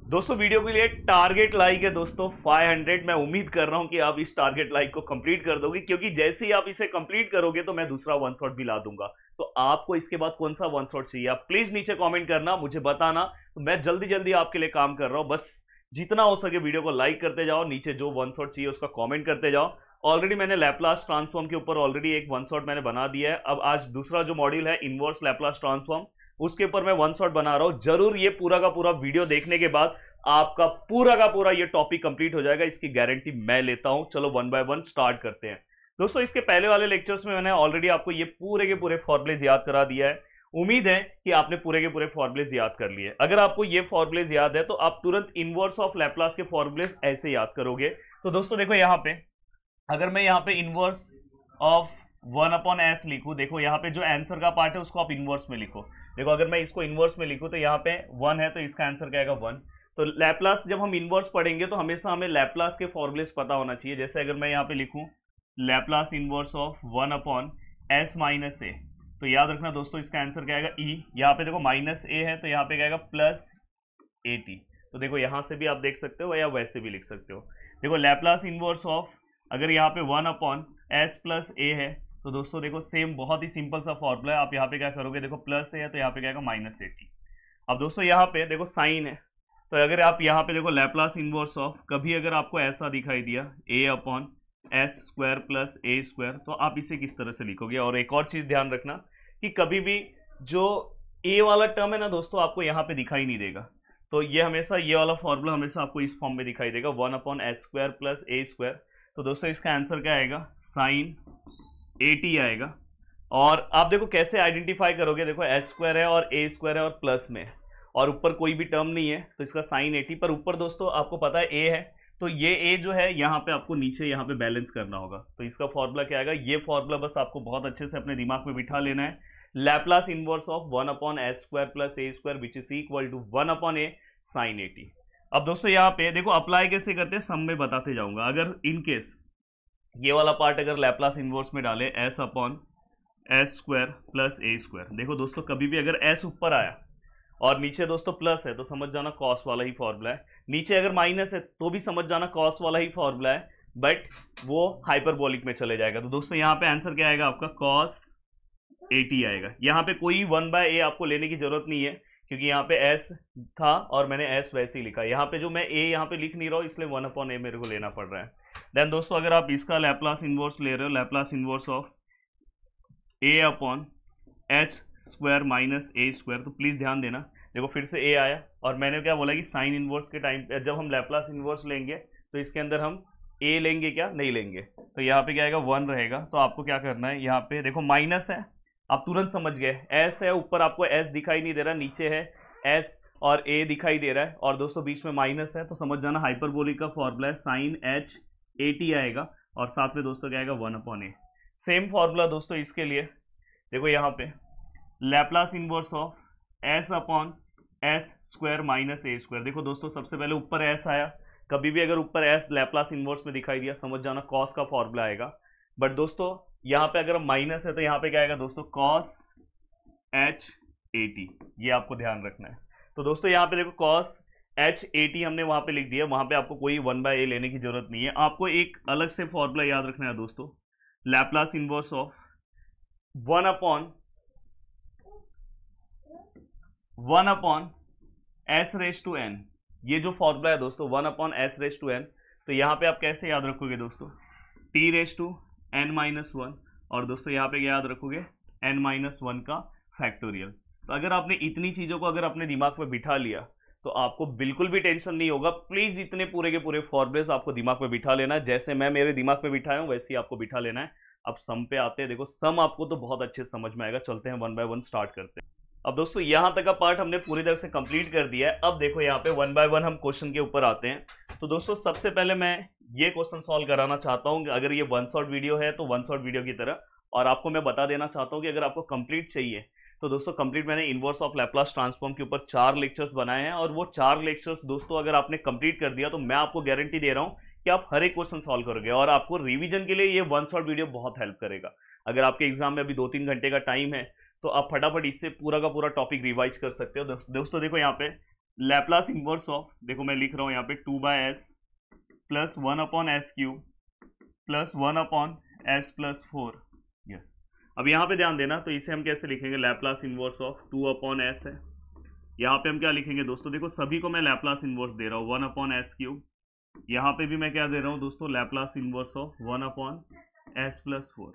दोस्तों वीडियो के लिए टारगेट लाइक है दोस्तों 500। मैं उम्मीद कर रहा हूं कि आप इस टारगेट लाइक को कंप्लीट कर दोगे, क्योंकि जैसे ही आप इसे कंप्लीट करोगे तो मैं दूसरा वन शॉट भी ला दूंगा। तो आपको इसके बाद कौन सा वन शॉट चाहिए आप प्लीज नीचे कमेंट करना, मुझे बताना। तो मैं जल्दी जल्दी आपके लिए काम कर रहा हूं। बस जितना हो सके वीडियो को लाइक करते जाओ, नीचे जो वन शॉट चाहिए उसका कॉमेंट करते जाओ। ऑलरेडी मैंने लैपलास ट्रांसफॉर्म के ऊपर ऑलरेडी एक वन शॉट मैंने बना दिया है। अब आज दूसरा जो मॉड्यूल है इनवर्स लैपलास ट्रांसफॉर्म, उसके ऊपर मैं वन शॉट बना रहा हूं। जरूर ये पूरा का पूरा वीडियो देखने के बाद आपका पूरा का पूरा ये टॉपिक कंप्लीट हो जाएगा, इसकी गारंटी मैं लेता हूं। चलो वन बाय वन स्टार्ट करते हैं। दोस्तों इसके पहले वाले लेक्चर्स में मैंने ऑलरेडी आपको ये पूरे के पूरे फॉर्मुलेज याद करा दिया है। उम्मीद है कि आपने पूरे के पूरे फॉर्मुलेज याद कर लिए। अगर आपको ये फॉर्मुलेज याद है तो आप तुरंत इनवर्स ऑफ लैपलास के फॉर्मुलेज ऐसे याद करोगे। तो दोस्तों देखो यहाँ पे, अगर मैं यहाँ पे इनवर्स ऑफ 1/s लिखूं, देखो यहाँ पे जो आंसर का पार्ट है उसको आप इनवर्स में लिखो। देखो अगर मैं इसको इनवर्स में लिखूं तो यहाँ पे 1 है तो इसका आंसर क्या आएगा 1। तो लैपलास जब हम इनवर्स पढ़ेंगे तो हमेशा हमें लैपलास के फॉर्मुलेस पता होना चाहिए। जैसे अगर मैं यहाँ पे लिखूं Laplace inverse of 1/s - a, तो याद रखना दोस्तों इसका आंसर क्या आएगा e। यहाँ पे देखो -a है तो यहाँ पे क्या आएगा +at। तो देखो यहाँ से भी आप देख सकते हो या वैसे भी लिख सकते हो। देखो लैपलास इनवर्स ऑफ, अगर यहाँ पे 1/s + a है तो दोस्तों देखो सेम बहुत ही सिंपल सा फॉर्मूला है। आप यहाँ पे क्या करोगे, देखो प्लस है तो यहाँ पे क्या आएगा -at। अब दोस्तों यहाँ पे देखो साइन है, तो अगर आप यहाँ पे देखो लैपलास इनवर्स ऑफ, कभी अगर आपको ऐसा दिखाई दिया a/s² + a², तो आप इसे किस तरह से लिखोगे। और एक और चीज ध्यान रखना कि कभी भी जो a वाला टर्म है ना दोस्तों आपको यहाँ पे दिखाई नहीं देगा। तो ये हमेशा ये वाला फॉर्मूला हमेशा आपको इस फॉर्म में दिखाई देगा 1/s² + a²। तो दोस्तों इसका आंसर क्या आएगा sin at आएगा। और आप देखो कैसे आइडेंटिफाई करोगे, देखो s² है और a² है और प्लस में और ऊपर कोई भी टर्म नहीं है तो इसका sin at। पर ऊपर दोस्तों आपको पता है a है, तो ये a जो है यहाँ पे आपको नीचे यहाँ पे बैलेंस करना होगा। तो इसका फॉर्मूला क्या आएगा, ये फॉर्मूला बस आपको बहुत अच्छे से अपने दिमाग में बिठा लेना है। Laplace inverse of 1/s² + a² which is equal to 1/a sin at। अब दोस्तों यहाँ पे देखो अप्लाई कैसे करते हैं, सब में बताते जाऊंगा। अगर इन केस ये वाला पार्ट अगर लैपलास इनवर्स में डाले s/s² + a², देखो दोस्तों कभी भी अगर s ऊपर आया और नीचे दोस्तों प्लस है तो समझ जाना कॉस वाला ही फॉर्मूला है। नीचे अगर माइनस है तो भी समझ जाना कॉस वाला ही फॉर्मूला है, बट वो हाइपरबोलिक में चले जाएगा। तो दोस्तों यहाँ पे आंसर क्या आएगा आपका cos at आएगा। यहाँ पे कोई 1/a आपको लेने की जरूरत नहीं है, क्योंकि यहाँ पे s था और मैंने s वैसे ही लिखा। यहाँ पे जो मैं a यहाँ पे लिख नहीं रहा हूँ इसलिए 1/a मेरे को लेना पड़ रहा है। देन दोस्तों अगर आप इसका लैपलास इनवर्स ले रहे हो, Laplace inverse of a/h² - a², तो प्लीज ध्यान देना। देखो फिर से a आया और मैंने क्या बोला कि साइन इनवर्स के टाइम पे जब हम लैपलास इनवर्स लेंगे तो इसके अंदर हम a लेंगे क्या, नहीं लेंगे। तो यहाँ पे क्या आएगा 1 रहेगा। तो आपको क्या करना है, यहाँ पे देखो माइनस है, आप तुरंत समझ गए। s है, ऊपर आपको s दिखाई नहीं दे रहा, नीचे है s और a दिखाई दे रहा है और दोस्तों बीच में माइनस है, तो समझ जाना हाइपरबोलिक का फॉर्मूला है sin h at आएगा और साथ में दोस्तों क्या आएगा 1/a। सेम फॉर्मूला दोस्तों इसके लिए, देखो यहाँ पे Laplace inverse of s/s² - a²। देखो दोस्तों सबसे पहले ऊपर s आया, कभी भी अगर ऊपर s लैपलास इनवर्स में दिखाई दिया समझ जाना cos का फॉर्मूला आएगा। बट दोस्तों यहाँ पे अगर माइनस है तो यहाँ पे क्या आएगा दोस्तों cos h at, ये आपको ध्यान रखना है। तो दोस्तों यहाँ पे देखो cos h at हमने वहां पे लिख दिया, वहां पे आपको कोई 1/a लेने की जरूरत नहीं है। आपको एक अलग से फॉर्मूला याद रखना है दोस्तों, लैपलास इनवर्स ऑफ 1/s⁻n, ये जो फॉर्मूला है दोस्तों 1/s⁻n, तो यहाँ पे आप कैसे याद रखोगे दोस्तों t⁻n-1, और दोस्तों यहाँ पे याद रखोगे n-1 का फैक्टोरियल। तो अगर आपने इतनी चीज़ों को अगर अपने दिमाग में बिठा लिया तो आपको बिल्कुल भी टेंशन नहीं होगा। प्लीज़ इतने पूरे के पूरे फॉर्मुलेस आपको दिमाग में बिठा लेना है, जैसे मैं मेरे दिमाग में बिठाया हूँ वैसे ही आपको बिठा लेना है। अब सम पे आते हैं। देखो सम आपको तो बहुत अच्छे से समझ में आएगा, चलते हैं 1 बाय 1 स्टार्ट करते हैं। अब दोस्तों यहाँ तक का पार्ट हमने पूरी तरह से कंप्लीट कर दिया है। अब देखो यहाँ पे 1 बाय 1 हम क्वेश्चन के ऊपर आते हैं। तो दोस्तों सबसे पहले मैं ये क्वेश्चन सॉल्व कराना चाहता हूँ। अगर ये वन शॉट वीडियो है तो वन शॉट वीडियो की तरह, और आपको मैं बता देना चाहता हूँ कि अगर आपको कंप्लीट चाहिए तो दोस्तों कंप्लीट मैंने इनवर्स ऑफ लैपलास ट्रांसफॉर्म के ऊपर 4 लेक्चर्स बनाए हैं, और वो 4 लेक्चर्स दोस्तों अगर आपने कंप्लीट कर दिया तो मैं आपको गारंटी दे रहा हूँ कि आप हर एक क्वेश्चन सॉल्व करोगे, और आपको रिवीजन के लिए ये वन शॉट वीडियो बहुत हेल्प करेगा। अगर आपके एग्जाम में अभी 2-3 घंटे का टाइम है तो आप फटाफट इससे पूरा का पूरा टॉपिक रिवाइज कर सकते हो। दोस्तों देखो यहाँ पे लैप्लास इनवर्स ऑफ, देखो मैं लिख रहा हूं यहाँ पे 2/s plus 1/s³ plus 1/s+4। Yes, अब यहाँ पे ध्यान देना, तो इसे हम कैसे लिखेंगे, लैप्लास इनवर्स ऑफ 2/s है। यहाँ पे हम क्या लिखेंगे दोस्तों, देखो सभी को मैं लैप्लास इनवर्स दे रहा हूँ 1/s³। यहाँ पे भी मैं क्या दे रहा हूँ दोस्तों, लैप्लास इनवर्स ऑफ 1/s+4।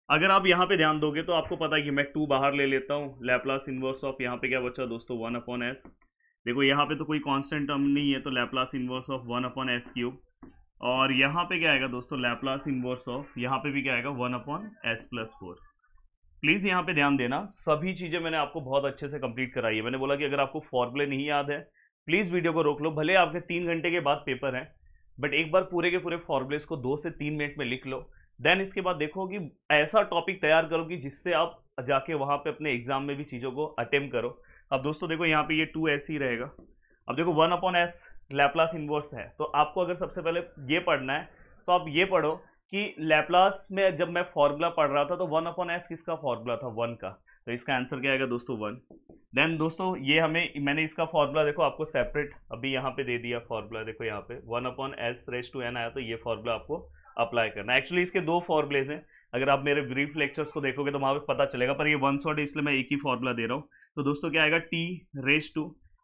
अगर आप यहाँ पे ध्यान दोगे तो आपको पता है कि मैं 2 बाहर ले लेता हूँ, लैप्लास इनवर्स ऑफ यहाँ पे क्या बचा दोस्तों 1/s। देखो यहाँ पे तो कोई कांस्टेंट टर्म नहीं है, तो लैप्लास इनवर्स ऑफ 1/s³। और यहाँ पे क्या आएगा दोस्तों, लैप्लास इनवर्स ऑफ, यहाँ पे भी क्या आएगा 1/s+4। प्लीज़ यहाँ पे ध्यान देना, सभी चीज़ें मैंने आपको बहुत अच्छे से कंप्लीट कराई है। मैंने बोला कि अगर आपको फॉर्मूले नहीं याद है प्लीज़ वीडियो को रोक लो, भले आपके 3 घंटे के बाद पेपर है, बट एक बार पूरे के पूरे फॉर्मूलेस को 2 से 3 मिनट में लिख लो। देन इसके बाद देखो कि ऐसा टॉपिक तैयार करो कि जिससे आप जाके वहाँ पे अपने एग्जाम में भी चीज़ों को अटेम्प्ट करो। अब दोस्तों देखो यहाँ पे ये 2s ही रहेगा। अब देखो 1/s लैप्लास इनवर्स है, तो आपको अगर सबसे पहले ये पढ़ना है तो आप ये पढ़ो कि लैप्लास में जब मैं फॉर्मूला पढ़ रहा था तो 1/s किसका फॉर्मूला था, 1 का, तो इसका आंसर क्या आएगा दोस्तों 1। देन दोस्तों ये मैंने इसका फॉर्मूला देखो आपको सेपरेट अभी यहाँ पे दे दिया फॉर्मूला, देखो यहाँ पे 1/s⁻n आया, तो ये फॉर्मूला आपको अप्लाई करना है। एक्चुअली इसके 2 फॉर्मूलेज हैं, अगर आप मेरे ब्रीफ लेक्चर्स को देखोगे तो वहाँ पे पता चलेगा, पर ये 1 शॉट है इसलिए मैं एक ही फॉर्मूला दे रहा हूँ। तो दोस्तों क्या आएगा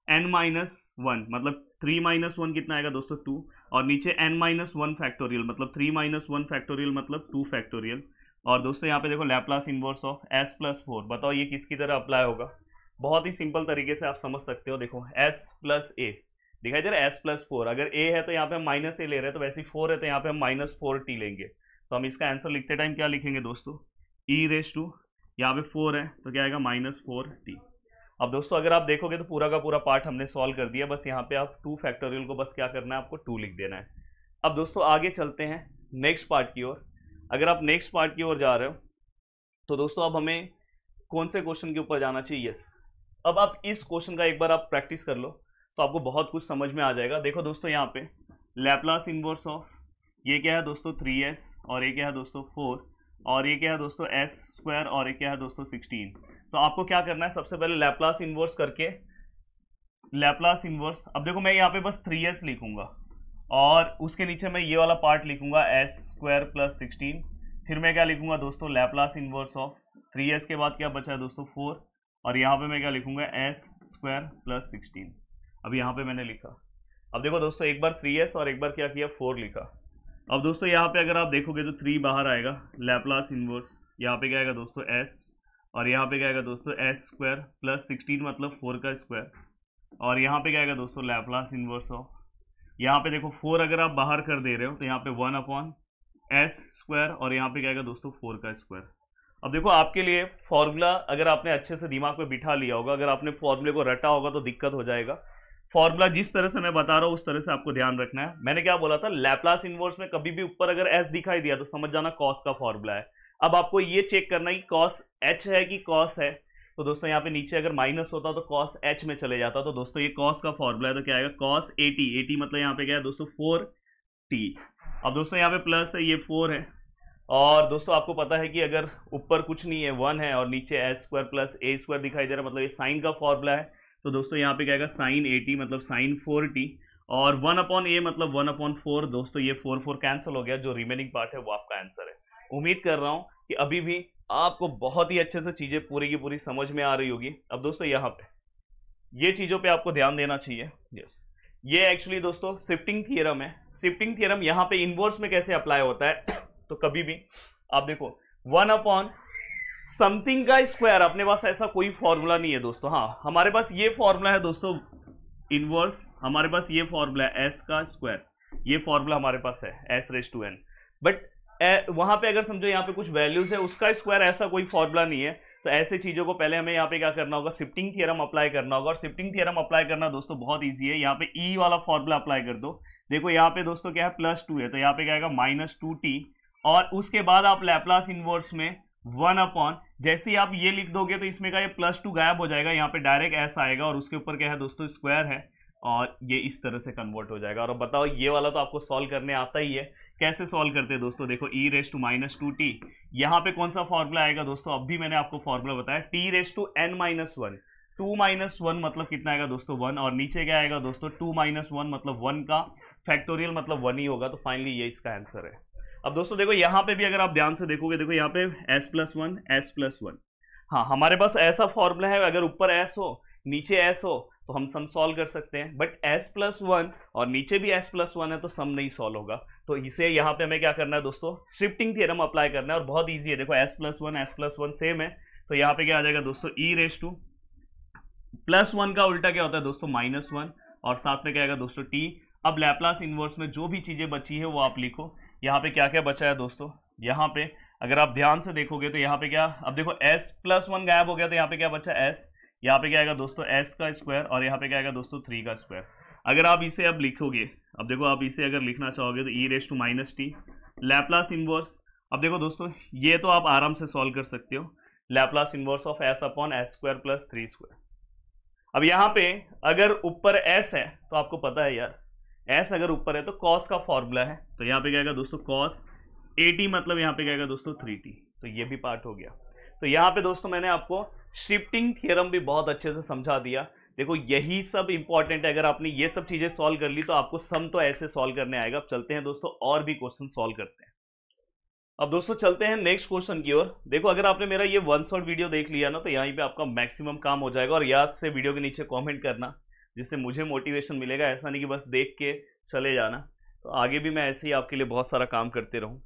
t⁻n−1, मतलब 3 - 1 कितना आएगा दोस्तों 2, और नीचे n-1 फैक्टोरियल, मतलब 3 - 1 फैक्टोरियल मतलब 2 फैक्टोरियल। और दोस्तों यहाँ पे देखो लैप्लास इनवर्स ऑफ s+4, बताओ ये किसकी तरह अप्लाई होगा। बहुत ही सिंपल तरीके से आप समझ सकते हो, देखो s+a दिखाई दे रहा है, s+4, अगर a है तो यहाँ पे हम -a ले रहे हैं, तो वैसे 4 है तो यहाँ पे हम -4t लेंगे। तो हम इसका आंसर लिखते टाइम क्या लिखेंगे दोस्तों, यहाँ पे 4 है तो क्या आएगा -4t। अब दोस्तों अगर आप देखोगे तो पूरा का पूरा पार्ट हमने सॉल्व कर दिया, बस यहाँ पे आप 2 फैक्टोरियल को बस क्या करना है, आपको 2 लिख देना है। अब दोस्तों आगे चलते हैं नेक्स्ट पार्ट की ओर। अगर आप नेक्स्ट पार्ट की ओर जा रहे हो तो दोस्तों अब हमें कौन से क्वेश्चन के ऊपर जाना चाहिए, यस, अब आप इस क्वेश्चन का एक बार आप प्रैक्टिस कर लो तो आपको बहुत कुछ समझ में आ जाएगा। देखो दोस्तों यहाँ पे लैप्लास इनवर्स ऑफ, ये क्या है दोस्तों 3s, और ये क्या है दोस्तों 4, और ये क्या है दोस्तों s² और ये क्या है दोस्तों 16। तो आपको क्या करना है, सबसे पहले लैप्लास इनवर्स करके, लैप्लास इनवर्स, अब देखो मैं यहाँ पे बस 3s लिखूंगा और उसके नीचे मैं ये वाला पार्ट लिखूंगा s² + 16। फिर मैं क्या लिखूंगा दोस्तों, लैप्लास इनवर्स ऑफ 3s के बाद क्या बचा है दोस्तों 4, और यहाँ पे मैं क्या लिखूंगा s² + 16। अब यहाँ पे मैंने लिखा। अब देखो दोस्तों एक बार 3s और एक बार क्या किया 4 लिखा। अब दोस्तों यहाँ पे अगर आप देखोगे तो 3 बाहर आएगा, लैप्लास इनवर्स यहाँ पे क्या आएगा दोस्तों s, और यहाँ पे क्या आएगा दोस्तों s² + 16 मतलब 4 का स्क्वायर, और यहाँ पे क्या आएगा दोस्तों लैप्लास इनवर्स ऑफ, यहाँ पे देखो 4 अगर आप बाहर कर दे रहे हो तो यहाँ पे 1/s² और यहाँ पे क्या आएगा दोस्तों 4 का स्क्वायर। अब देखो आपके लिए फॉर्मूला अगर आपने अच्छे से दिमाग पे बिठा लिया होगा, अगर आपने फॉर्मूले को रटा होगा तो दिक्कत हो जाएगा। फॉर्मूला जिस तरह से मैं बता रहा हूँ उस तरह से आपको ध्यान रखना है। मैंने क्या बोला था, लैप्लास इनवर्स में कभी भी ऊपर अगर s दिखाई दिया तो समझ जाना कॉस का फॉर्मूला है। अब आपको ये चेक करना है कि कॉस h है कि कॉस है, तो दोस्तों यहाँ पे नीचे अगर माइनस होता तो कॉस h में चले जाता, तो दोस्तों ये कॉस का फॉर्मूला है, तो क्या आएगा कॉस 80 मतलब यहाँ पे क्या है दोस्तों 4t। अब दोस्तों यहाँ पे प्लस है, ये 4 है, और दोस्तों आपको पता है कि अगर ऊपर कुछ नहीं है 1 है और नीचे s² + a² दिखाई दे रहा है, मतलब ये साइन का फॉर्मूला है, तो दोस्तों यहाँ पे क्या आएगा sin 80 मतलब sin 4t, और 1/a मतलब 1/4। दोस्तों ये 4 कैंसिल हो गया, जो रिमेनिंग पार्ट है वो आपका आंसर है। उम्मीद कर रहा हूँ कि अभी भी आपको बहुत ही अच्छे से चीज़ें पूरी की पूरी समझ में आ रही होगी। अब दोस्तों यहाँ पे ये चीज़ों पे आपको ध्यान देना चाहिए। यस, ये एक्चुअली दोस्तों शिफ्टिंग थियरम है। शिफ्टिंग थियरम यहाँ पे इनवर्स में कैसे अप्लाई होता है तो कभी भी आप देखो 1/समथिंग का स्क्वायर, अपने पास ऐसा कोई फॉर्मूला नहीं है दोस्तों। हाँ हमारे पास ये फॉर्मूला है दोस्तों इनवर्स, हमारे पास ये फॉर्मूला है s का स्क्वायर, ये फॉर्मूला हमारे पास है s⁻n, बट वहां पे अगर समझो यहाँ पे कुछ वैल्यूज है उसका स्क्वायर, ऐसा कोई फॉर्मूला नहीं है। तो ऐसे चीजों को पहले हमें यहाँ पे क्या करना होगा, शिफ्टिंग थियरम अप्लाई करना होगा। और शिफ्टिंग थियरम अप्लाई करना दोस्तों बहुत ईजी है। यहाँ पे ई वाला फॉर्मूला अप्लाई कर दो। देखो यहाँ पे दोस्तों क्या है +2 है, तो यहाँ पे क्या आएगा -2t, और उसके बाद आप लैप्लास इनवर्स में 1/, जैसे ही आप ये लिख दोगे तो इसमें का ये +2 गायब हो जाएगा, यहाँ पे डायरेक्ट s आएगा और उसके ऊपर क्या है दोस्तों स्क्वायर है, और ये इस तरह से कन्वर्ट हो जाएगा। और अब बताओ ये वाला तो आपको सॉल्व करने आता ही है, कैसे सॉल्व करते हैं दोस्तों। देखो e⁻²t, यहाँ पे कौन सा फॉर्मूला आएगा दोस्तों, अब भी मैंने आपको फॉर्मूला बताया t⁻n-1, 2 माइनस 1 मतलब कितना आएगा दोस्तों 1, और नीचे क्या आएगा दोस्तों 2 माइनस 1 मतलब 1 का फैक्टोरियल मतलब 1 ही होगा। तो फाइनली ये इसका आंसर है। अब दोस्तों देखो यहाँ पे भी अगर आप ध्यान से देखोगे, देखो यहाँ पे s+1 हाँ हमारे पास ऐसा फॉर्मूला है, अगर ऊपर s हो नीचे s हो तो हम सम सॉल्व कर सकते हैं, बट s+1 और नीचे भी s+1 है तो सम नहीं सॉल्व होगा। तो इसे यहाँ पे हमें क्या करना है दोस्तों, शिफ्टिंग थ्योरम अप्लाई करना है, और बहुत ईजी है। देखो s+1 सेम है, तो यहाँ पे क्या आ जाएगा दोस्तों e+1 का उल्टा क्या होता है दोस्तों -1, और साथ में क्या आएगा दोस्तों t। अब लैप्लास इनवर्स में जो भी चीजें बची है वो आप लिखो। यहाँ पे क्या क्या बचा है दोस्तों, यहाँ पे अगर आप ध्यान से देखोगे तो यहाँ पे क्या, अब देखो s+1 गायब हो गया तो यहाँ पे क्या बचा s, यहाँ पे क्या आएगा दोस्तों s का स्क्वायर, और यहाँ पे क्या आएगा दोस्तों 3 का स्क्वायर। अगर आप इसे अब लिखोगे, अब देखो आप इसे अगर लिखना चाहोगे तो e⁻t लैप्लास इनवर्स। अब देखो दोस्तों ये तो आप आराम से सॉल्व कर सकते हो, लैप्लास इनवर्स ऑफ s/s² + 3²। अब यहाँ पे अगर ऊपर s है तो आपको पता है यार, s अगर ऊपर है तो cos का फॉर्मूला है, तो यहाँ पे क्या आएगा दोस्तों cos 80 मतलब यहाँ पे क्या आएगा दोस्तों 3t। तो ये भी पार्ट हो गया। तो यहाँ पे दोस्तों मैंने आपको शिफ्टिंग थ्योरम भी बहुत अच्छे से समझा दिया। देखो यही सब इंपॉर्टेंट है, अगर आपने ये सब चीजें सॉल्व कर ली तो आपको सम तो ऐसे सॉल्व करने आएगा। अब चलते हैं दोस्तों और भी क्वेश्चन सॉल्व करते हैं। अब दोस्तों चलते हैं नेक्स्ट क्वेश्चन की ओर। देखो अगर आपने मेरा ये 1 शॉट वीडियो देख लिया ना तो यहीं पे आपका मैक्सिमम काम हो जाएगा, और याद से वीडियो के नीचे कमेंट करना जिससे मुझे मोटिवेशन मिलेगा। ऐसा नहीं कि बस देख के चले जाना, तो आगे भी मैं ऐसे ही आपके लिए बहुत सारा काम करते रहूं।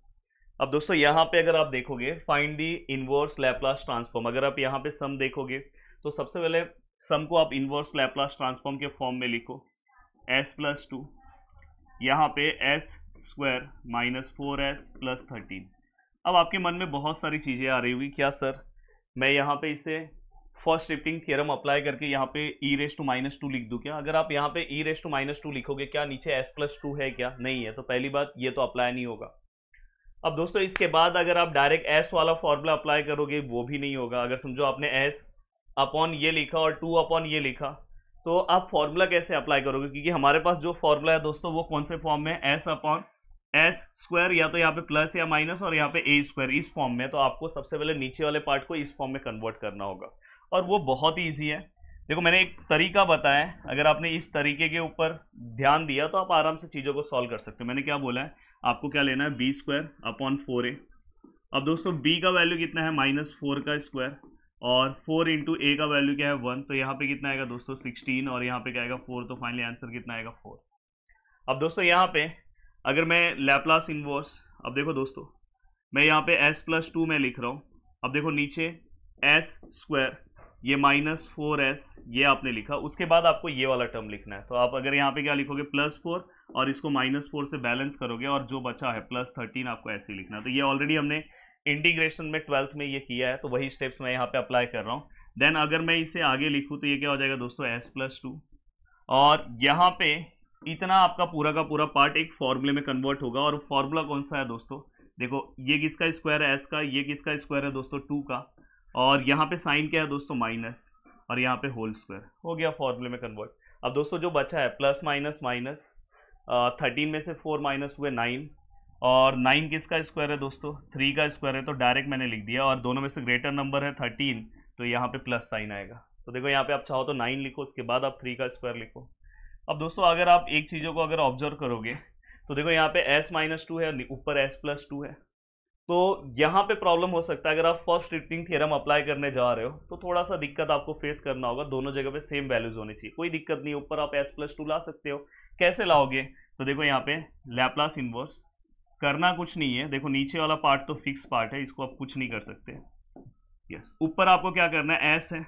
अब दोस्तों यहाँ पे अगर आप देखोगे find the inverse Laplace transform, अगर आप यहाँ पे सम देखोगे तो सबसे पहले सम को आप इनवर्स लैप्लास ट्रांसफॉर्म के फॉर्म में लिखो, s+2 यहाँ पे s² - 4s + 13। अब आपके मन में बहुत सारी चीज़ें आ रही होगी, क्या सर मैं यहाँ पे इसे फर्स्ट शिफ्टिंग थ्योरम अप्लाई करके यहाँ पे e⁻² लिख दूँ क्या? अगर आप यहाँ पे e⁻² लिखोगे क्या नीचे s+2 है क्या? नहीं है, तो पहली बात ये तो अप्लाई नहीं होगा। अब दोस्तों इसके बाद अगर आप डायरेक्ट s वाला फॉर्मूला अप्लाई करोगे वो भी नहीं होगा। अगर समझो आपने s/ ये लिखा और 2/ ये लिखा, तो आप फॉर्मूला कैसे अप्लाई करोगे? क्योंकि हमारे पास जो फॉर्मूला है दोस्तों वो कौन से फॉर्म में, s/s², या तो यहाँ पे प्लस या माइनस और यहाँ पे a², इस फॉर्म में। तो आपको सबसे पहले नीचे वाले पार्ट को इस फॉर्म में कन्वर्ट करना होगा, और वो बहुत ही ईजी है। देखो मैंने एक तरीका बताया है, अगर आपने इस तरीके के ऊपर ध्यान दिया तो आप आराम से चीज़ों को सॉल्व कर सकते हो। मैंने क्या बोला है, आपको क्या लेना है b²/4a। अब दोस्तों b का वैल्यू कितना है -4 का स्क्वायर, और 4 × a का वैल्यू क्या है 1, तो यहाँ पे कितना आएगा दोस्तों 16, और यहाँ पे क्या आएगा 4, तो फाइनली आंसर कितना आएगा 4। अब दोस्तों यहाँ पे अगर मैं लैप्लास इनवर्स, अब देखो दोस्तों मैं यहाँ पे s+2 में लिख रहा हूँ। अब देखो नीचे s², ये -4s ये आपने लिखा, उसके बाद आपको ये वाला टर्म लिखना है। तो आप अगर यहाँ पे क्या लिखोगे +4 और इसको -4 से बैलेंस करोगे, और जो बचा है +13 आपको ऐसे ही लिखना है। तो ये ऑलरेडी हमने इंटीग्रेशन में 12th में ये किया है, तो वही स्टेप्स मैं यहाँ पे अप्लाई कर रहा हूँ। देन अगर मैं इसे आगे लिखूँ तो ये क्या हो जाएगा दोस्तों s+2, और यहाँ पे इतना आपका पूरा का पूरा पार्ट एक फॉर्मूले में कन्वर्ट होगा। और फॉर्मूला कौन सा है दोस्तों, देखो ये किसका स्क्वायर है s का, ये किसका स्क्वायर है दोस्तों 2 का, और यहाँ पे साइन क्या है दोस्तों माइनस, और यहाँ पे होल स्क्वायर, हो गया फॉर्मूले में कन्वर्ट। अब दोस्तों जो बचा है प्लस माइनस माइनस, 13 में से 4 माइनस हुए 9, और 9 किसका स्क्वायर है दोस्तों 3 का स्क्वायर है, तो डायरेक्ट मैंने लिख दिया। और दोनों में से ग्रेटर नंबर है 13, तो यहाँ पे प्लस साइन आएगा। तो देखो यहाँ पे आप चाहो तो 9 लिखो, उसके बाद आप 3 का स्क्वायर लिखो। अब दोस्तों अगर आप एक चीज़ों को अगर ऑब्जर्व करोगे तो देखो यहाँ पे s-2 है, ऊपर s+2 है, तो यहाँ पे प्रॉब्लम हो सकता है। अगर आप फर्स्ट शिफ्टिंग थ्योरम अप्लाई करने जा रहे हो तो थोड़ा सा दिक्कत आपको फेस करना होगा, दोनों जगह पे सेम वैल्यूज होनी चाहिए। कोई दिक्कत नहीं, ऊपर आप s+2 ला सकते हो। कैसे लाओगे, तो देखो यहाँ पे लैप्लास इनवर्स करना कुछ नहीं है। देखो नीचे वाला पार्ट तो फिक्स पार्ट है, इसको आप कुछ नहीं कर सकते। यस, ऊपर आपको क्या करना है, s है,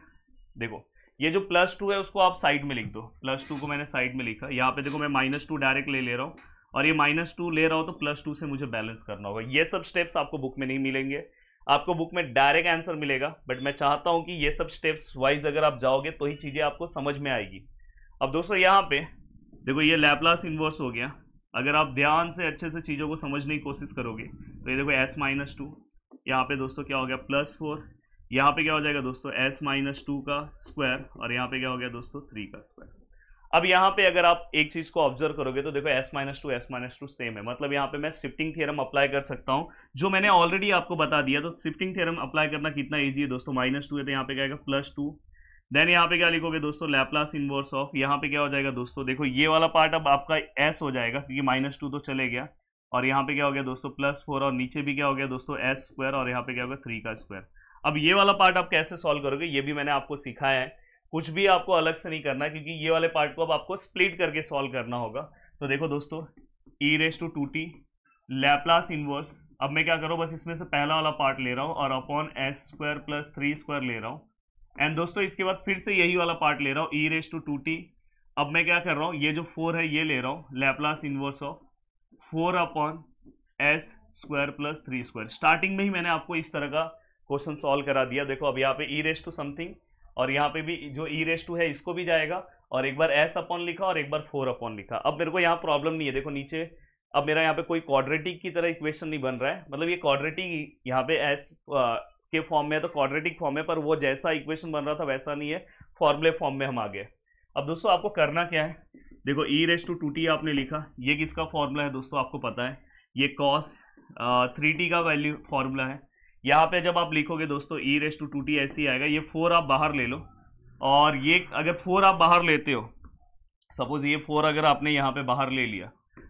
देखो ये जो +2 है उसको आप साइड में लिख दो। +2 को मैंने साइड में लिखा। यहाँ पे देखो मैं -2 डायरेक्ट ले रहा हूँ, और ये -2 ले रहा हूँ तो +2 से मुझे बैलेंस करना होगा। ये सब स्टेप्स आपको बुक में नहीं मिलेंगे, आपको बुक में डायरेक्ट आंसर मिलेगा, बट मैं चाहता हूँ कि ये सब स्टेप्स वाइज अगर आप जाओगे तो ही चीज़ें आपको समझ में आएगी। अब दोस्तों यहाँ पे देखो ये लैप्लास इनवर्स हो गया। अगर आप ध्यान से अच्छे से चीज़ों को समझने की कोशिश करोगे तो ये देखो s-2, यहाँ पे दोस्तों क्या हो गया +4, यहाँ पे क्या हो जाएगा दोस्तों s-2 का स्क्वायर, और यहाँ पे क्या हो गया दोस्तों 3 का स्क्वायर। अब यहाँ पे अगर आप एक चीज को ऑब्जर्व करोगे तो देखो s-2 सेम है, मतलब यहाँ पे मैं शिफ्टिंग थ्योरम अप्लाई कर सकता हूँ, जो मैंने ऑलरेडी आपको बता दिया। तो शिफ्टिंग थ्योरम अप्लाई करना कितना इजी है दोस्तों, -2 है तो यहाँ पे क्या आएगा +2, देन यहाँ पे क्या लिखोगे दोस्तों, लैप्लास इनवर्स ऑफ, यहाँ पे क्या हो जाएगा दोस्तों, देखो ये वाला पार्ट अब आपका एस हो जाएगा क्योंकि -2 तो चले गया, और यहाँ पे क्या हो गया दोस्तों +4, और नीचे भी क्या हो गया दोस्तों एस स्क्वायर, और यहाँ पे क्या होगा 3 का स्क्वायर। अब ये वाला पार्ट आप कैसे सॉल्व करोगे ये भी मैंने आपको सिखाया है, कुछ भी आपको अलग से नहीं करना क्योंकि ये वाले पार्ट को अब आपको स्प्लिट करके सॉल्व करना होगा। तो देखो दोस्तों e⁻²t लैप्लास इनवर्स, अब मैं क्या करूँ, बस इसमें से पहला वाला पार्ट ले रहा हूँ और अपॉन s² + 3² ले रहा हूँ, एंड दोस्तों इसके बाद फिर से यही वाला पार्ट ले रहा हूँ e⁻²t। अब मैं क्या कर रहा हूँ, ये जो 4 है ये ले रहा हूँ, Laplace inverse of 4/s² + 3²। Starting में ही मैंने आपको इस तरह का क्वेश्चन सॉल्व करा दिया। देखो अब यहाँ पे e⁻² समथिंग, और यहाँ पे भी जो e⁻² है इसको भी जाएगा, और एक बार s अपॉन लिखा और एक बार 4 अपॉन लिखा। अब मेरे को यहाँ प्रॉब्लम नहीं है, देखो नीचे अब मेरा यहाँ पे कोई क्वाड्रेटिक की तरह इक्वेशन नहीं बन रहा है, मतलब ये क्वाड्रेटिक यहाँ पे s के फॉर्म में है तो क्वाड्रेटिक फॉर्म है, पर वो जैसा इक्वेशन बन रहा था वैसा नहीं है, फॉर्मूले फॉर्म में हम आ गए। अब दोस्तों आपको करना क्या है, देखो e⁻²t आपने लिखा, ये किसका फॉर्मूला है दोस्तों आपको पता है, ये cos 3t का वैल्यू फॉर्मूला है। यहाँ पे जब आप लिखोगे दोस्तों e⁻²t ऐसे ही आएगा, ये 4 आप बाहर ले लो, और ये अगर 4 आप बाहर लेते हो, सपोज ये 4 अगर आपने यहाँ पे बाहर ले लिया,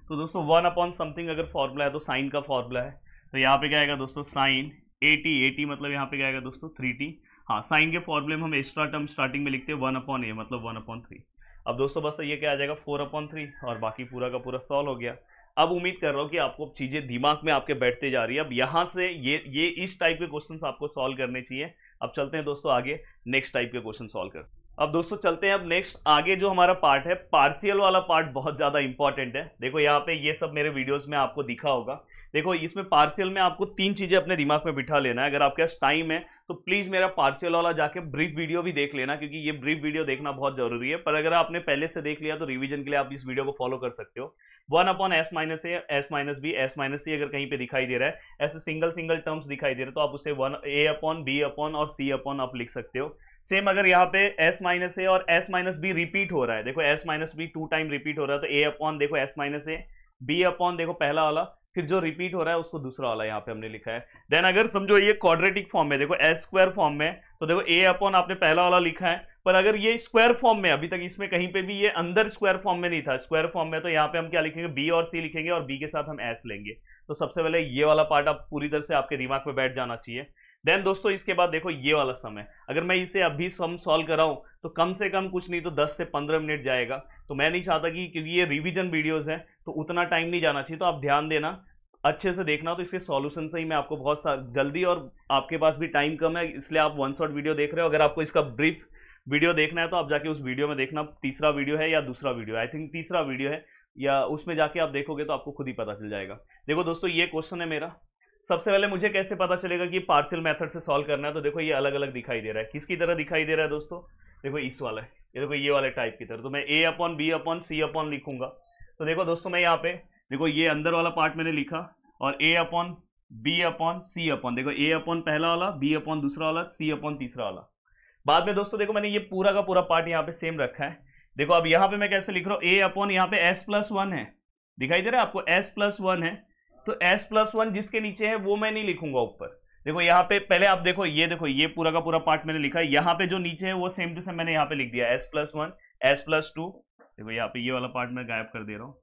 तो दोस्तों 1 अपॉन समथिंग अगर फॉर्मूला है तो साइन का फॉर्मूला है, तो यहाँ पे क्या आएगा दोस्तों साइन 80 मतलब यहाँ पे क्या आएगा दोस्तों 3t। हाँ, साइन के फॉर्मूले में हम एक्स्ट्रा टर्म स्टार्टिंग में लिखते हैं 1/a मतलब 1/3। अब दोस्तों बस ये क्या आ जाएगा 4/3, और बाकी पूरा का पूरा सॉल्व हो गया। अब उम्मीद कर रहा हूँ कि आपको चीज़ें दिमाग में आपके बैठते जा रही है। अब यहाँ से ये इस टाइप के क्वेश्चंस आपको सॉल्व करने चाहिए। अब चलते हैं दोस्तों आगे नेक्स्ट टाइप के क्वेश्चन सॉल्व कर। अब दोस्तों चलते हैं अब नेक्स्ट आगे जो हमारा पार्ट है, पार्शियल वाला पार्ट बहुत ज़्यादा इंपॉर्टेंट है। देखो यहाँ पे ये सब मेरे वीडियोज़ में आपको दिखा होगा। देखो इसमें पार्शियल में आपको 3 चीज़ें अपने दिमाग में बिठा लेना है। अगर आपके पास टाइम है तो प्लीज़ मेरा पार्शियल वाला जाके ब्रीफ वीडियो भी देख लेना, क्योंकि ये ब्रीफ वीडियो देखना बहुत ज़रूरी है। पर अगर आपने पहले से देख लिया तो रिवीजन के लिए आप इस वीडियो को फॉलो कर सकते हो। 1/s - a, s - b, s - c अगर कहीं पे दिखाई दे रहा है, ऐसे सिंगल टर्म्स दिखाई दे रहे हैं तो आप उसे 1a/b/ और c/ आप लिख सकते हो। सेम अगर यहाँ पे s - a और s - b रिपीट हो रहा है, देखो s - b 2 टाइम रिपीट हो रहा है, तो a/ देखो s - a, b/ देखो पहला वाला, फिर जो रिपीट हो रहा है उसको दूसरा वाला यहाँ पे हमने लिखा है। देन अगर समझो ये क्वाड्रेटिक फॉर्म में, देखो s² फॉर्म में, तो देखो a/ आपने पहला वाला लिखा है, पर अगर ये स्क्वायर फॉर्म में, अभी तक इसमें कहीं पे भी ये अंदर स्क्वायर फॉर्म में नहीं था, स्क्वायर फॉर्म में, तो यहाँ पे हम क्या लिखेंगे, b और c लिखेंगे, और b के साथ हम s लेंगे। तो सबसे पहले ये वाला पार्ट आप पूरी तरह से आपके दिमाग में बैठ जाना चाहिए। देन दोस्तों इसके बाद देखो ये वाला सम है, अगर मैं इसे अभी सम सॉल्व कराऊं तो कम से कम कुछ नहीं तो 10 से 15 मिनट जाएगा। तो मैं नहीं चाहता कि, क्योंकि ये रिवीजन वीडियोस हैं तो उतना टाइम नहीं जाना चाहिए, तो आप ध्यान देना, अच्छे से देखना। तो इसके सॉल्यूशन से ही मैं आपको बहुत जल्दी, और आपके पास भी टाइम कम है इसलिए आप वन शॉट वीडियो देख रहे हो। अगर आपको इसका ब्रीफ वीडियो देखना है तो आप जाके उस वीडियो में देखना, तीसरा वीडियो है या दूसरा वीडियो, आई थिंक तीसरा वीडियो है, या उसमें जाके आप देखोगे तो आपको खुद ही पता चल जाएगा। देखो दोस्तों ये क्वेश्चन है मेरा। सबसे पहले मुझे कैसे पता चलेगा कि पार्शियल मेथड से सॉल्व करना है, तो देखो ये अलग अलग दिखाई दे रहा है। किसकी तरह दिखाई दे रहा है दोस्तों, देखो इस वाला है, ये देखो ये वाले टाइप की तरह। तो मैं a/b/c/ लिखूंगा। तो देखो दोस्तों मैं यहाँ पे, देखो ये अंदर वाला पार्ट मैंने लिखा, और a/b/c/, देखो a/ पहला वाला, b/ दूसरा वाला, c/ तीसरा वाला। बाद में दोस्तों देखो मैंने ये पूरा का पूरा पार्ट यहाँ पे सेम रखा है। देखो अब यहाँ पे मैं कैसे लिख रहा हूँ, a/ यहाँ पे s+1 है, दिखाई दे रहा है आपको, s+1 है, तो s+1 जिसके नीचे है वो मैं नहीं लिखूंगा ऊपर। देखो यहाँ पे पहले आप देखो ये पूरा का पूरा पार्ट मैंने लिखा है, यहाँ पे जो नीचे है वो सेम टू सेम मैंने यहाँ पे लिख दिया s+1 s+2। देखो यहाँ पे ये वाला पार्ट मैं गायब कर दे रहा हूँ,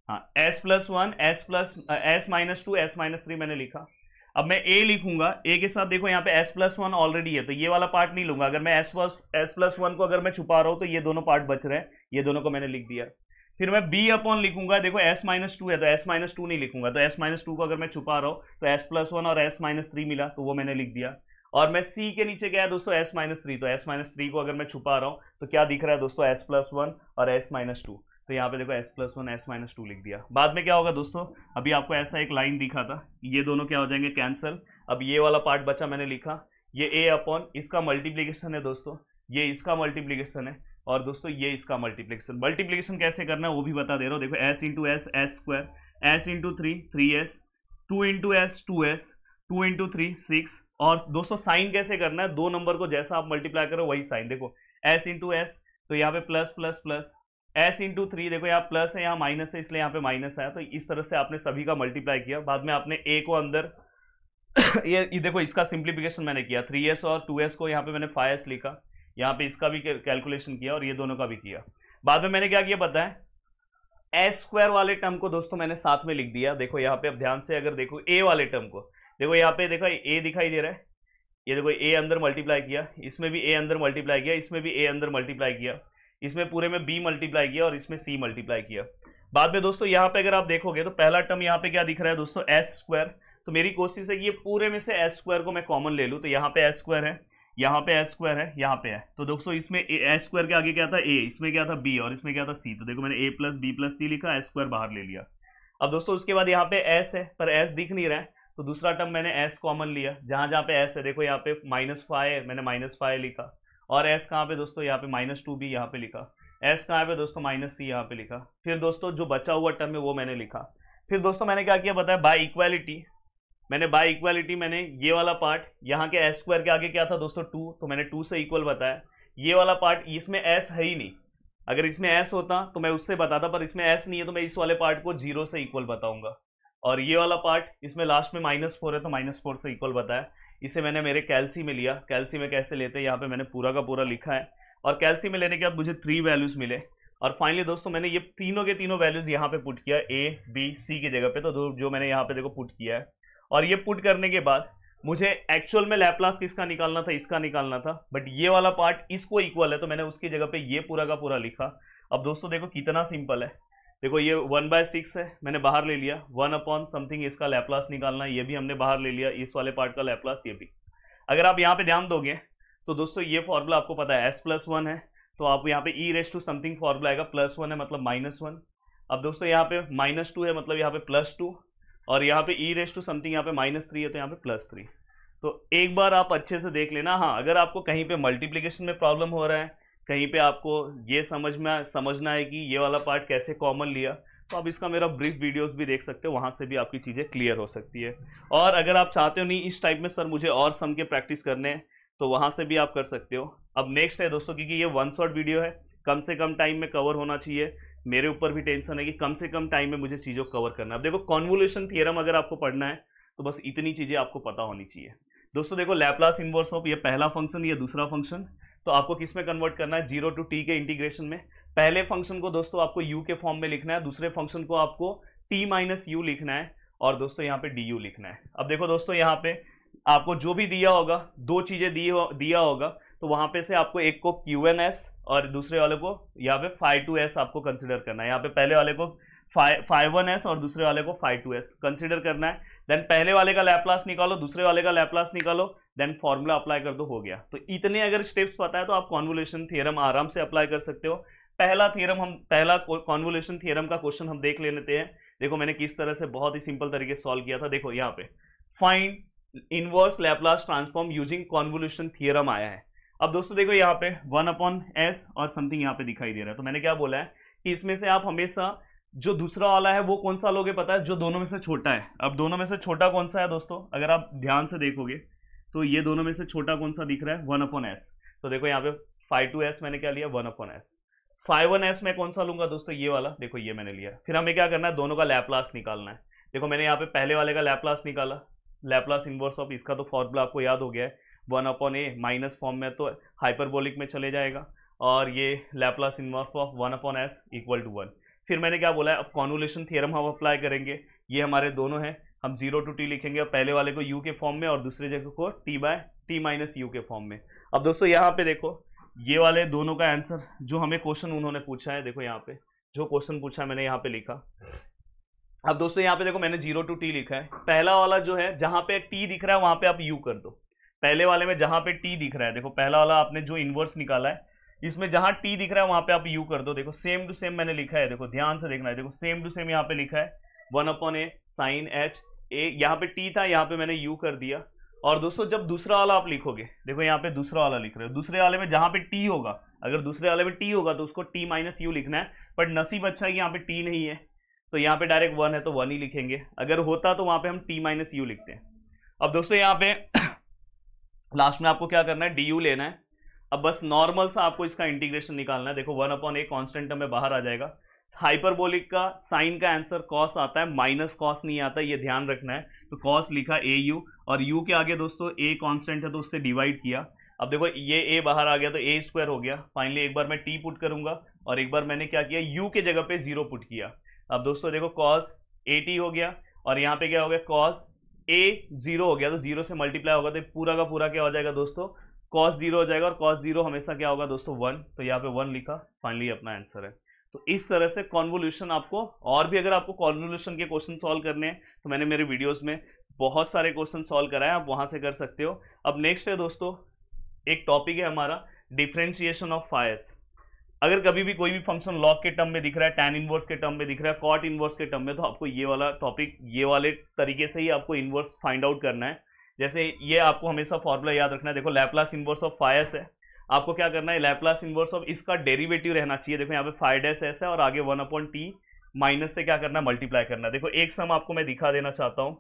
हाँ s+1 s-2 s-3 मैंने लिखा। अब मैं a लिखूंगा, a के साथ देखो यहाँ पे s+1 ऑलरेडी है, तो ये वाला पार्ट नहीं लूंगा। अगर मैं s+1 को अगर मैं छुपा रहा हूँ तो ये दोनों पार्ट बच रहे हैं, ये दोनों को मैंने लिख दिया। फिर मैं b/ लिखूंगा, देखो s-2 है तो s-2 नहीं लिखूंगा, तो s-2 को अगर मैं छुपा रहा हूँ तो s+1 और s-3 मिला तो वो मैंने लिख दिया। और मैं c के नीचे गया दोस्तों s-3, तो s-3 को अगर मैं छुपा रहा हूँ तो क्या दिख रहा है दोस्तों, s+1 और s-2, तो यहाँ पे देखो s+1 s-2 लिख दिया। बाद में क्या होगा दोस्तों, अभी आपको ऐसा एक लाइन दिखा था, ये दोनों क्या हो जाएंगे, कैंसिल। अब ये वाला पार्ट बचा, मैंने लिखा ये a/ इसका मल्टीप्लीकेशन है दोस्तों, ये इसका मल्टीप्लीकेशन है, और दोस्तों ये इसका मल्टीप्लिकेशन। मल्टीप्लिकेशन कैसे करना है वो भी बता दे रहा हूँ। देखो s × s s², s × 3 3s, 2 × s 2s, 2 × 3 6। और दोस्तों साइन कैसे करना है, दो नंबर को जैसा आप मल्टीप्लाई करो वही साइन। देखो s × s, तो यहाँ पे प्लस प्लस प्लस, s × 3 देखो यहाँ प्लस है यहाँ माइनस है, इसलिए यहाँ पे माइनस आया। तो इस तरह से आपने सभी का मल्टीप्लाई किया। बाद में आपने a को अंदर ये देखो इसका सिंप्लीफिकेशन मैंने किया, 3s और 2s को यहाँ पे मैंने 5s लिखा, यहाँ पे इसका भी कैलकुलेशन किया और ये दोनों का भी किया। बाद में मैंने क्या किया पता है, एस स्क्वायर वाले टर्म को दोस्तों मैंने साथ में लिख दिया। देखो यहाँ पे अब ध्यान से अगर देखो ए वाले टर्म को, देखो यहाँ पे देखो ए दिखाई दे रहा है, ये देखो ए अंदर मल्टीप्लाई किया, इसमें भी ए अंदर मल्टीप्लाई किया, इसमें भी ए अंदर मल्टीप्लाई किया, इसमें पूरे में बी मल्टीप्लाई किया और इसमें सी मल्टीप्लाई किया। बाद में दोस्तों यहाँ पे अगर आप देखोगे तो पहला टर्म यहाँ पे क्या दिख रहा है दोस्तों, एस स्क्वायर। तो मेरी कोशिश है कि ये पूरे में से एस स्क्वायर को मैं कॉमन ले लूँ। तो यहाँ पे एस स्क्वायर है, यहाँ पे एस स्क्वायर है, यहाँ पे है। तो दोस्तों इसमें एस स्क्वायर के आगे क्या था ए, इसमें क्या था बी और इसमें क्या था सी। तो देखो मैंने ए प्लस बी प्लस सी लिखा, एस स्क्वायर बाहर ले लिया। अब दोस्तों उसके बाद यहाँ पे एस है पर एस दिख नहीं रहा है, तो दूसरा टर्म मैंने एस कॉमन लिया। जहाँ जहाँ पे एस है देखो यहाँ पे -5 है, मैंने -5 लिखा। और एस कहाँ पे दोस्तों, यहाँ पे -2 भी यहाँ पे लिखा। एस कहाँ पे दोस्तों, -c यहाँ पे लिखा। फिर दोस्तों जो बचा हुआ टर्म है वो मैंने लिखा। फिर दोस्तों मैंने क्या किया बताया, बाय इक्वालिटी। मैंने ये वाला पार्ट, यहाँ के एस स्क्वायर के आगे क्या था दोस्तों 2, तो मैंने 2 से इक्वल बताया। ये वाला पार्ट, इसमें एस है ही नहीं, अगर इसमें एस होता तो मैं उससे बताता, पर इसमें एस नहीं है तो मैं इस वाले पार्ट को 0 से इक्वल बताऊंगा। और ये वाला पार्ट, इसमें लास्ट में -4 है तो -4 से इक्वल बताया। इसे मैंने मेरे कैलसी में लिया। कैलसी में कैसे लेते हैं यहाँ पे मैंने पूरा का पूरा लिखा है। और कैलसी में लेने के बाद मुझे 3 वैल्यूज मिले। और फाइनली दोस्तों मैंने ये तीनों के तीनों वैल्यूज यहाँ पे पुट किया, ए बी सी की जगह पे। तो जो मैंने यहाँ पे देखो पुट किया है। और ये पुट करने के बाद मुझे एक्चुअल में लैप्लास किसका निकालना था, इसका निकालना था। बट ये वाला पार्ट इसको इक्वल है तो मैंने उसकी जगह पे ये पूरा का पूरा लिखा। अब दोस्तों देखो कितना सिंपल है। देखो ये 1/6 है, मैंने बाहर ले लिया। 1/समथिंग इसका लैप्लास निकालना है, ये भी हमने बाहर ले लिया। इस वाले पार्ट का लैप्लास ये भी। अगर आप यहाँ पे ध्यान दोगे तो दोस्तों ये फॉर्मूला आपको पता है s+1 है, तो आप यहाँ पे e समथिंग फॉर्मूला आएगा, +1 है मतलब -1। अब दोस्तों यहाँ पे -2 है मतलब यहाँ पे +2, और यहाँ पे e समथिंग यहाँ पे -3 है तो यहाँ पे +3। तो एक बार आप अच्छे से देख लेना। हाँ, अगर आपको कहीं पे मल्टीप्लिकेशन में प्रॉब्लम हो रहा है, कहीं पे आपको ये समझना है कि ये वाला पार्ट कैसे कॉमन लिया, तो आप इसका मेरा ब्रीफ वीडियोस भी देख सकते हो, वहाँ से भी आपकी चीज़ें क्लियर हो सकती है। और अगर आप चाहते हो नहीं इस टाइप में सर मुझे और सम के प्रैक्टिस करने हैं, तो वहाँ से भी आप कर सकते हो। अब नेक्स्ट है दोस्तों, क्योंकि ये 1 शॉट वीडियो है, कम से कम टाइम में कवर होना चाहिए। मेरे ऊपर भी टेंशन है कि कम से कम टाइम में मुझे चीज़ों को कवर करना है। अब देखो कॉन्वोल्यूशन थ्योरम अगर आपको पढ़ना है तो बस इतनी चीज़ें आपको पता होनी चाहिए। दोस्तों देखो लैप्लास इनवर्स ऑफ, ये पहला फंक्शन, ये दूसरा फंक्शन, तो आपको किस में कन्वर्ट करना है, 0 to t के इंटीग्रेशन में। पहले फंक्शन को दोस्तों आपको u के फॉर्म में लिखना है, दूसरे फंक्शन को आपको t - u लिखना है, और दोस्तों यहाँ पे du लिखना है। अब देखो दोस्तों यहाँ पे आपको जो भी दिया होगा, दो चीजें दिया होगा, तो वहां पे से आपको एक को Q1s और दूसरे वाले को यहाँ पे phi2s आपको कंसिडर करना है। यहाँ पे पहले वाले को phi1s और दूसरे वाले को phi2s कंसिडर करना है। देन पहले वाले का लैप्लास निकालो, दूसरे वाले का लैप्लास निकालो, देन फॉर्मूला अप्लाई कर दो, हो गया। तो इतने अगर स्टेप्स पता है तो आप कॉन्वोल्यूशन थ्योरम आराम से अप्लाई कर सकते हो। पहला कॉन्वोल्यूशन थ्योरम का क्वेश्चन हम देख लेते हैं। देखो मैंने किस तरह से बहुत ही सिंपल तरीके से सॉल्व किया था। देखो यहाँ पे find inverse Laplace transform using convolution theorem आया है। अब दोस्तों देखो यहाँ पे 1/s और समथिंग यहाँ पे दिखाई दे रहा है। तो मैंने क्या बोला है कि इसमें से आप हमेशा जो दूसरा वाला है वो कौन सा लोगे पता है, जो दोनों में से छोटा है। अब दोनों में से छोटा कौन सा है दोस्तों, अगर आप ध्यान से देखोगे तो ये दोनों में से छोटा कौन सा दिख रहा है, 1/s। तो देखो यहाँ पे phi2s मैंने क्या लिया, 1/s। phi1s में कौन सा लूंगा दोस्तों, ये वाला, देखो ये मैंने लिया। फिर हमें क्या करना है, दोनों का लैप्लास निकालना है। देखो मैंने यहाँ पे पहले वाले का लैप्लास निकाला, लैप्लास इनवर्स ऑफ इसका तो फॉर्मूला आपको याद हो गया है, 1/a माइनस फॉर्म में तो हाइपरबोलिक में चले जाएगा, और ये लैप्लास इनवर्स ऑफ 1/s = 1। फिर मैंने क्या बोला है, अब कॉन्वोल्यूशन थ्योरम हम अप्लाई करेंगे। ये हमारे दोनों हैं, हम 0 to t लिखेंगे, और पहले वाले को u के फॉर्म में और दूसरे जगह को t - u के फॉर्म में। अब दोस्तों यहाँ पे देखो ये वाले दोनों का आंसर जो हमें क्वेश्चन उन्होंने पूछा है, देखो यहाँ पे जो क्वेश्चन पूछा है मैंने यहाँ पे लिखा। अब दोस्तों यहाँ पे देखो मैंने 0 to t लिखा है। पहला वाला जो है जहाँ पे t दिख रहा है वहां पे आप u कर दो। पहले वाले में जहाँ पे t दिख रहा है, देखो पहला वाला आपने जो इनवर्स निकाला है, इसमें जहां t दिख रहा है वहां पे आप u कर दो। देखो सेम टू सेम मैंने लिखा है, देखो ध्यान से देखना है। देखो सेम टू सेम यहाँ पे लिखा है 1/a sin h a, यहाँ पे t था, यहाँ पे मैंने u कर दिया। और दोस्तों जब दूसरा वाला आप लिखोगे, देखो यहाँ पे दूसरा वाला लिख रहे हो, दूसरे वाले में जहां पे t होगा, अगर दूसरे वाले में t होगा तो उसको t - u लिखना है। बट नसीब अच्छा है कि यहाँ पे t नहीं है, तो यहाँ पे डायरेक्ट 1 है तो 1 ही लिखेंगे। अगर होता तो वहां पे हम t - u लिखते हैं। अब दोस्तों यहाँ पे लास्ट में आपको क्या करना है, du लेना है। अब बस नॉर्मल सा आपको इसका इंटीग्रेशन निकालना है। देखो 1/a कांस्टेंट टर्म में बाहर आ जाएगा, हाइपरबोलिक का साइन का आंसर कॉस आता है, माइनस कॉस नहीं आता, ये ध्यान रखना है। तो कॉस लिखा ए यू, और यू के आगे दोस्तों ए कांस्टेंट है तो उससे डिवाइड किया। अब देखो ये ए बाहर आ गया तो ए स्क्वायर हो गया। फाइनली एक बार मैं टी पुट करूंगा और एक बार मैंने क्या किया, यू के जगह पे जीरो पुट किया। अब दोस्तों देखो कॉस ए टी हो गया, और यहाँ पे क्या हो गया, कॉस ए जीरो हो गया, तो जीरो से मल्टीप्लाई होगा तो पूरा का पूरा क्या हो जाएगा दोस्तों, कॉस जीरो हो जाएगा, और कॉस जीरो हमेशा क्या होगा दोस्तों, वन। तो यहाँ पे वन लिखा, फाइनली अपना आंसर है। तो इस तरह से कॉन्वोल्यूशन आपको, और भी अगर आपको कॉन्वोल्यूशन के क्वेश्चन सॉल्व करने हैं तो मैंने मेरे वीडियोस में बहुत सारे क्वेश्चन सॉल्व कराए, आप वहां से कर सकते हो। अब नेक्स्ट है दोस्तों, एक टॉपिक है हमारा डिफरेंशिएशन ऑफ फायर्स। अगर कभी भी कोई भी फंक्शन लॉग के टर्म में दिख रहा है, टैन इनवर्स के टर्म में दिख रहा है, कॉट इनवर्स के टर्म में, तो आपको ये वाला टॉपिक, ये वाले तरीके से ही आपको इनवर्स फाइंड आउट करना है। जैसे ये आपको हमेशा फॉर्मूला याद रखना है। देखो लैप्लास इनवर्स ऑफ फायर्स है, आपको क्या करना है, लैप्लास इनवर्स ऑफ इसका डेरिवेटिव रहना चाहिए। देखो यहाँ पे फाइव डैश एस है और आगे 1/t माइनस से क्या करना है, मल्टीप्लाई करना है। देखो एक सम आपको मैं दिखा देना चाहता हूँ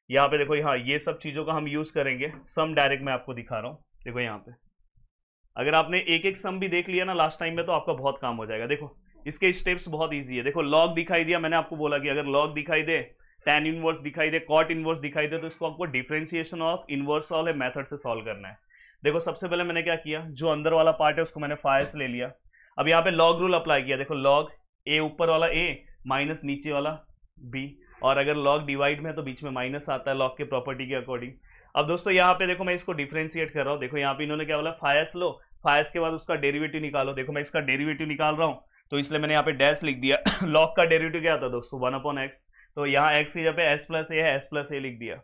यहाँ पे। देखो यहाँ ये सब चीजों का हम यूज करेंगे, सम डायरेक्ट मैं आपको दिखा रहा हूँ। देखो यहाँ पे अगर आपने एक एक सम भी देख लिया ना लास्ट टाइम में, तो आपका बहुत काम हो जाएगा। देखो इसके स्टेप्स बहुत ईजी है। देखो लॉग दिखाई दिया, मैंने आपको बोला कि अगर लॉग दिखाई दे, टैन इनवर्स दिखाई दे, कॉट इनवर्स दिखाई दे, तो इसको आपको डिफरेंशिएशन ऑफ इनवर्स वाले मेथड से सॉल्व करना है। देखो सबसे पहले मैंने क्या किया, जो अंदर वाला पार्ट है उसको मैंने फायर्स ले लिया। अब यहाँ पे लॉग रूल अप्लाई किया। देखो लॉग ए ऊपर वाला ए माइनस नीचे वाला बी, और अगर लॉग डिवाइड में है तो बीच में माइनस आता है लॉग के प्रॉपर्टी के अकॉर्डिंग। अब दोस्तों यहाँ पे देखो मैं इसको डिफरेंशिएट कर रहा हूँ। देखो यहाँ पे इन्होंने क्या बोला, फायर्स लो, फायर्स के बाद उसका डेरिवेटिव निकालो। देखो मैं इसका डेरिवेटिव निकाल रहा हूँ, तो इसलिए मैंने यहाँ पे डैश लिख दिया। लॉग का डेरिवेटिव क्या था दोस्तों, 1/x। तो यहाँ x की जगह पे s प्लस ए है, s प्लस ए लिख दिया।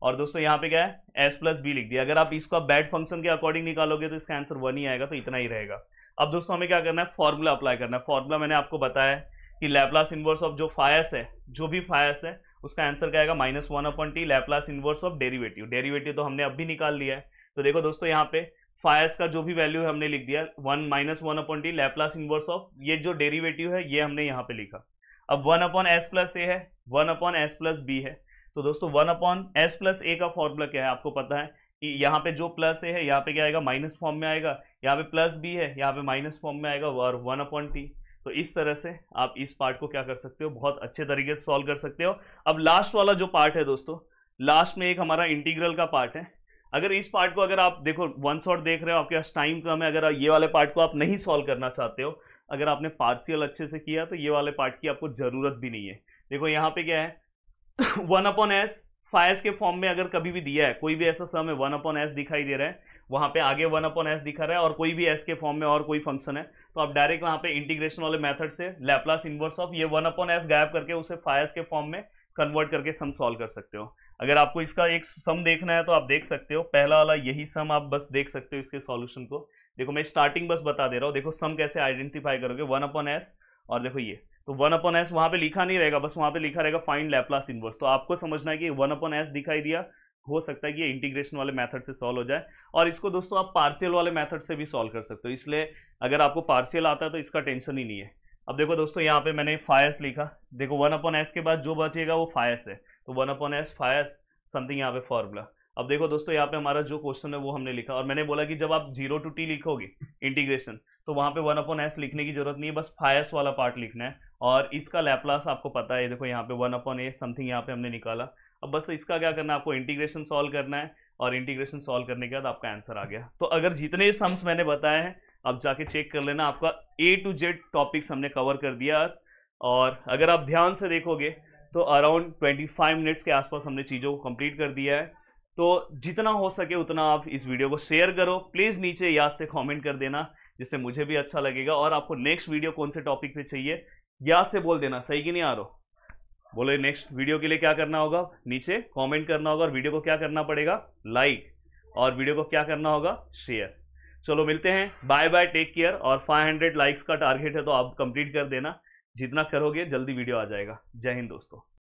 और दोस्तों यहाँ पे क्या है, s प्लस बी लिख दिया। अगर आप इसको बैड फंक्शन के अकॉर्डिंग निकालोगे तो इसका आंसर 1 ही आएगा, तो इतना ही रहेगा। अब दोस्तों हमें क्या करना है, फॉर्मूला अप्लाई करना है। फॉर्मूला मैंने आपको बताया कि लैप्लास इनवर्स ऑफ जो फायर्स है, जो भी फायर्स है, उसका आंसर क्या आएगा, -1/t Laplace inverse of derivative. Derivative तो हमने अभी निकाल लिया है। तो देखो दोस्तों यहाँ पे फायर्स का जो भी वैल्यू है हमने लिख दिया, 1 - 1/t लैप्लास इनवर्स ऑफ ये जो डेरिवेटिव है ये हमने यहाँ पे लिखा। अब 1/s प्लस ए है, 1/s प्लस बी है। तो दोस्तों 1/s प्लस ए का फॉर्मूला क्या है, आपको पता है कि यहाँ पे जो प्लस ए है यहाँ पे क्या आएगा, माइनस फॉर्म में आएगा, यहाँ पे प्लस बी है यहाँ पे माइनस फॉर्म में आएगा, और 1/t। तो इस तरह से आप इस पार्ट को क्या कर सकते हो, बहुत अच्छे तरीके से सॉल्व कर सकते हो। अब लास्ट वाला जो पार्ट है दोस्तों, लास्ट में एक हमारा इंटीग्रल का पार्ट है। अगर इस पार्ट को, अगर आप देखो वन शॉट देख रहे हो, आपके पास टाइम कम है, अगर ये वाले पार्ट को आप नहीं सॉल्व करना चाहते हो, अगर आपने पार्शियल अच्छे से किया, तो ये वाले पार्ट की आपको जरूरत भी नहीं है। देखो यहाँ पे क्या है, 1/s फायर्स के फॉर्म में अगर कभी भी दिया है, कोई भी ऐसा सम है 1/s दिखाई दे रहा है, वहां पे आगे 1/s दिखा रहा है, और कोई भी s के फॉर्म में और कोई फंक्शन है, तो आप डायरेक्ट वहां पे इंटीग्रेशन वाले मेथड से लैप्लास इनवर्स ऑफ ये 1/s गायब करके उसे फायर्स के फॉर्म में कन्वर्ट करके सम सॉल्व कर सकते हो। अगर आपको इसका एक सम देखना है तो आप देख सकते हो, पहला वाला यही सम आप बस देख सकते हो इसके सॉल्यूशन को। देखो मैं स्टार्टिंग बस बता दे रहा हूँ। देखो सम कैसे आइडेंटिफाई करोगे, 1/s, और देखो ये, तो 1/s वहां पे लिखा नहीं रहेगा, बस वहां पे लिखा रहेगा फाइंड लैप्लास इनवर्स। तो आपको समझना है कि 1/s दिखाई दिया, हो सकता है कि ये इंटीग्रेशन वाले मेथड से सॉल्व हो जाए। और इसको दोस्तों आप पार्शियल वाले मेथड से भी सॉल्व कर सकते हो, इसलिए अगर आपको पार्शियल आता है तो इसका टेंशन ही नहीं है। अब देखो दोस्तों यहाँ पे मैंने फायर्स लिखा। देखो 1/s के बाद जो बचेगा वो फायर्स है, तो 1/s फायर्स समथिंग यहाँ पे फॉर्मूला। अब देखो दोस्तों यहाँ पे हमारा जो क्वेश्चन है वो हमने लिखा, और मैंने बोला कि जब आप 0 to t लिखोगे इंटीग्रेशन, तो वहां पे 1/s लिखने की जरूरत नहीं है, बस फायर्स वाला पार्ट लिखना है। और इसका लैप्लास आपको पता है, देखो यहाँ पे 1/a समथिंग यहाँ पे हमने निकाला। अब बस इसका क्या करना है, आपको इंटीग्रेशन सॉल्व करना है, और इंटीग्रेशन सॉल्व करने के बाद आपका आंसर आ गया। तो अगर जितने सम्स मैंने बताए हैं आप जाके चेक कर लेना, आपका A to Z टॉपिक्स हमने कवर कर दिया। और अगर आप ध्यान से देखोगे तो अराउंड 25 मिनट्स के आसपास हमने चीज़ों को कंप्लीट कर दिया है। तो जितना हो सके उतना आप इस वीडियो को शेयर करो, प्लीज़ नीचे याद से कमेंट कर देना, जिससे मुझे भी अच्छा लगेगा। और आपको नेक्स्ट वीडियो कौन से टॉपिक पे चाहिए याद से बोल देना, सही कि नहीं आ रहा, बोले नेक्स्ट वीडियो के लिए क्या करना होगा, नीचे कमेंट करना होगा, और वीडियो को क्या करना पड़ेगा, लाइक, और वीडियो को क्या करना होगा, शेयर। चलो मिलते हैं, बाय बाय, टेक केयर। और 500 लाइक्स का टारगेट है तो आप कंप्लीट कर देना, जितना करोगे जल्दी वीडियो आ जाएगा। जय हिंद दोस्तों।